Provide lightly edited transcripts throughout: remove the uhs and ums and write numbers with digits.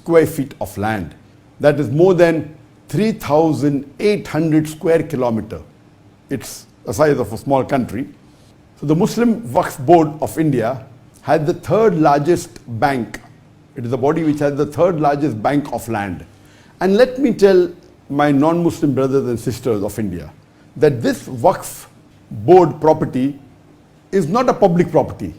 square feet of land. That is more than 3,800 square kilometer. It's the size of a small country. So the Muslim Waqf Board of India has the third largest bank. It is the body which has the third largest bank of land. And let me tell my non-Muslim brothers and sisters of India that this Waqf Board property is not a public property.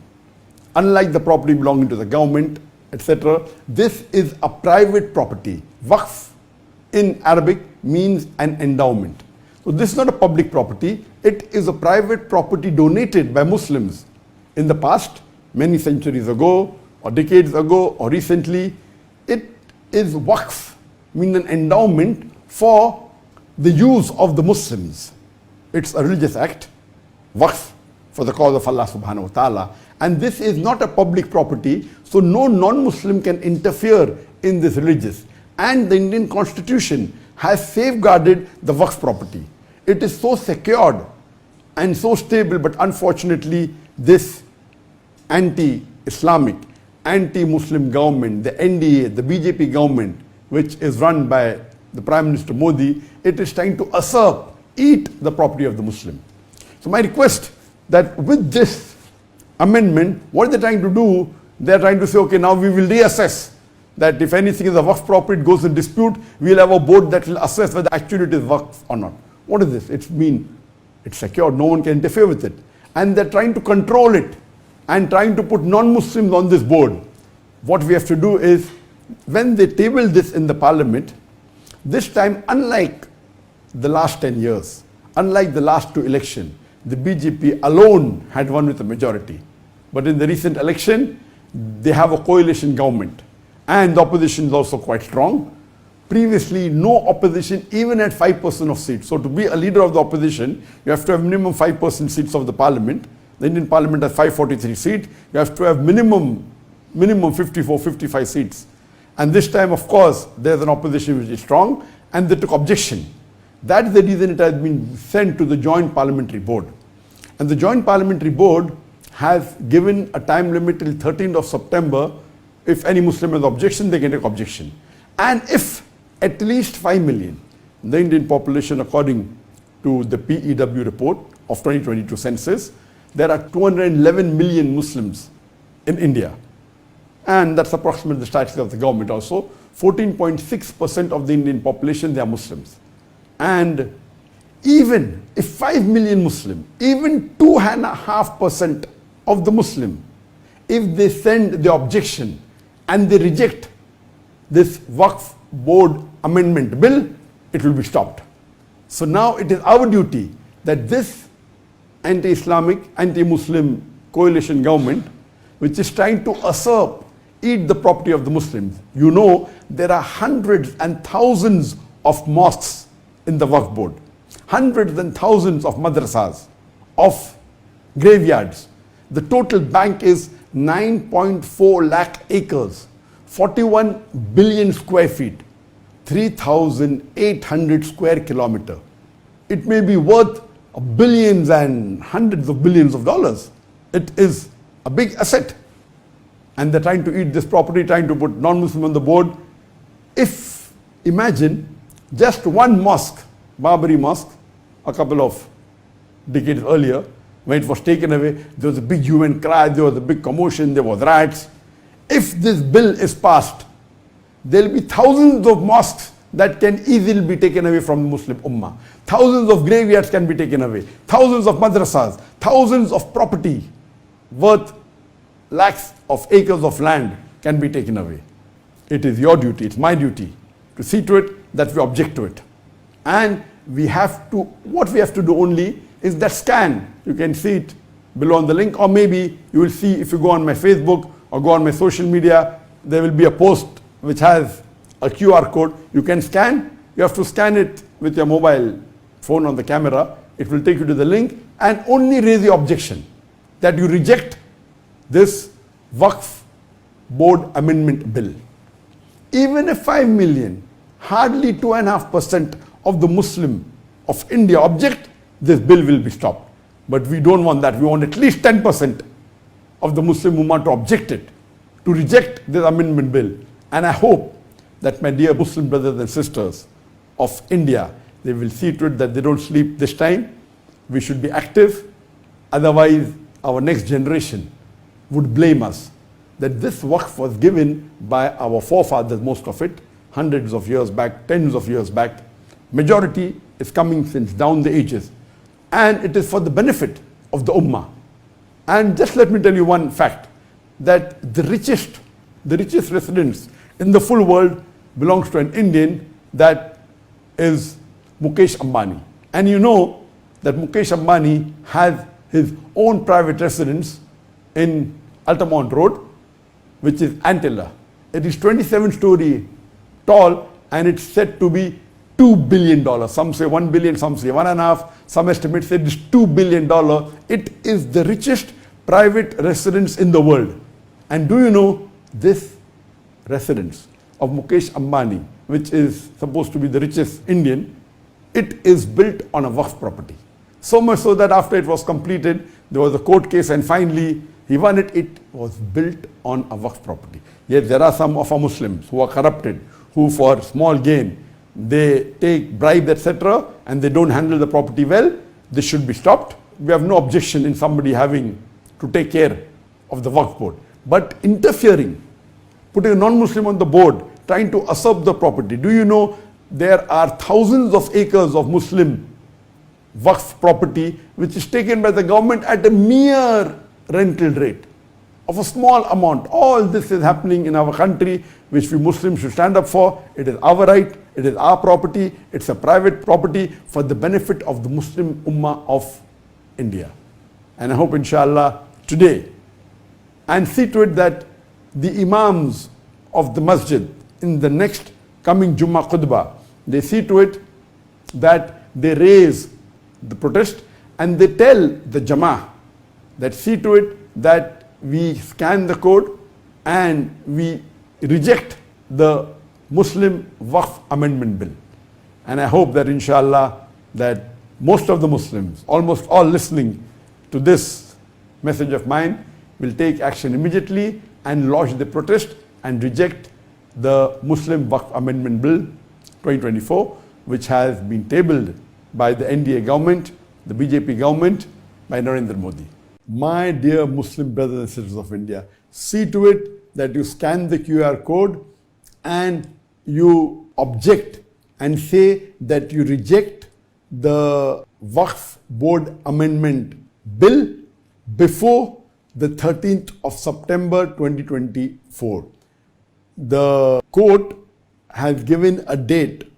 Unlike the property belonging to the government, etc., this is a private property. Waqf in Arabic means an endowment. So this is not a public property. It is a private property donated by Muslims in the past, many centuries ago, or decades ago, or recently. It is waqf, meaning an endowment for the use of the Muslims. It's a religious act, waqf, for the cause of Allah subhanahu wa ta'ala. And this is not a public property, so no non-Muslim can interfere in this religious. And the Indian Constitution has safeguarded the waqf property. It is so secured and so stable, but unfortunately this anti-Islamic, anti-Muslim government, the NDA, the BJP government, which is run by the Prime Minister Modi, it is trying to usurp, eat the property of the Muslim. So my request that with this amendment, what they're trying to do, they're trying to say, okay, now we will reassess that if anything is a waqf property, it goes in dispute, we'll have a board that will assess whether actually it is waqf or not. What is this? It's secured, no one can interfere with it. And they're trying to control it and trying to put non-Muslims on this board. What we have to do is, when they table this in the parliament, this time, unlike the last 10 years, unlike the last two elections, the BJP alone had won with a majority. But in the recent election, they have a coalition government. And the opposition is also quite strong. Previously, no opposition even had 5% of seats. So to be a leader of the opposition, you have to have minimum 5% seats of the parliament. The Indian parliament has 543 seats. You have to have minimum 54, 55 seats. And this time, of course, there's an opposition which is strong, and they took objection. That's the reason it has been sent to the Joint Parliamentary Board. And the Joint Parliamentary Board has given a time limit till 13th of September. If any Muslim has objection, they can take objection. And if at least 5 million, the Indian population, according to the PEW report of 2022 census, there are 211 million Muslims in India. And that's approximately the statistics of the government also. 14.6% of the Indian population, they are Muslims. And even if 5 million Muslim, even 2.5% of the Muslim, if they send the objection and they reject this Waqf Board amendment bill, it will be stopped. So now it is our duty that this anti-Islamic, anti-Muslim coalition government, which is trying to usurp, eat the property of the Muslims. You know, there are hundreds and thousands of mosques in the Waqf Board, hundreds and thousands of madrasas, of graveyards. The total bank is 9.4 lakh acres, 41 billion square feet, 3,800 square kilometer. It may be worth billions and hundreds of billions of dollars. It is a big asset. And they're trying to eat this property, trying to put non-Muslim on the board. If, imagine, just one mosque, Babri Mosque, a couple of decades earlier, when it was taken away, there was a big hue and cry, there was a big commotion, there was riots. If this bill is passed, there will be thousands of mosques that can easily be taken away from the Muslim Ummah. Thousands of graveyards can be taken away. Thousands of madrasas, thousands of property worth lakhs of acres of land can be taken away. It is your duty, it's my duty to see to it that we object to it. And we have to, what we have to do only is that scan. You can see it below on the link, or maybe you will see if you go on my Facebook or go on my social media, there will be a post which has a QR code. You can scan. You have to scan it with your mobile phone on the camera. It will take you to the link, and only raise the objection that you reject this Waqf Board Amendment Bill. Even if 5 million, hardly 2.5% of the Muslim of India object, this bill will be stopped. But we don't want that. We want at least 10% of the Muslim Ummah to object it, to reject this amendment bill. And I hope that my dear Muslim brothers and sisters of India, they will see to it that they don't sleep this time. We should be active. Otherwise, our next generation would blame us that this waqf was given by our forefathers, most of it, hundreds of years back, tens of years back. Majority is coming since down the ages. And it is for the benefit of the ummah. And just let me tell you one fact, that the richest residents in the full world belongs to an Indian, that is Mukesh Ambani. And you know that Mukesh Ambani has his own private residence in Altamont Road, which is Antilla. It is 27-story tall and it's said to be $2 billion. Some say 1 billion, some say 1.5, some estimates say it is $2 billion. It is the richest private residence in the world. And do you know this residence of Mukesh Ambani, which is supposed to be the richest Indian, it is built on a waqf property. So much so that after it was completed, there was a court case and finally he won it. It was built on a waqf property. Yet there are some of our Muslims who are corrupted, who for small gain, they take bribes, etc., and they don't handle the property well. This should be stopped. We have no objection in somebody having to take care of the waqf board. But interfering, putting a non-Muslim on the board, trying to usurp the property. Do you know there are thousands of acres of Muslim waqf property which is taken by the government at a mere rental rate of a small amount. All this is happening in our country, which we Muslims should stand up for. It is our right, it is our property, it's a private property for the benefit of the Muslim Ummah of India. And I hope inshallah today, and see to it that the Imams of the Masjid in the next coming Jummah Khutbah, they see to it that they raise the protest and they tell the Jama'ah that see to it that we scan the code and we reject the Muslim Waqf Amendment Bill. And I hope that inshallah that most of the Muslims, almost all listening to this message of mine, will take action immediately and lodge the protest and reject the Muslim Waqf Amendment Bill 2024, which has been tabled by the NDA government, the BJP government, by Narendra Modi. My dear Muslim brothers and sisters of India, see to it that you scan the QR code and you object and say that you reject the Waqf Board Amendment Bill before the 13th of September 2024. The court has given a date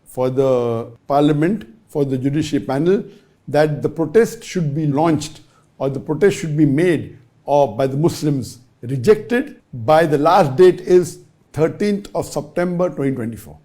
for the Parliament, for the Judiciary Panel, that the protest should be launched or the protest should be made or by the Muslims rejected by the last date is 13th of September 2024.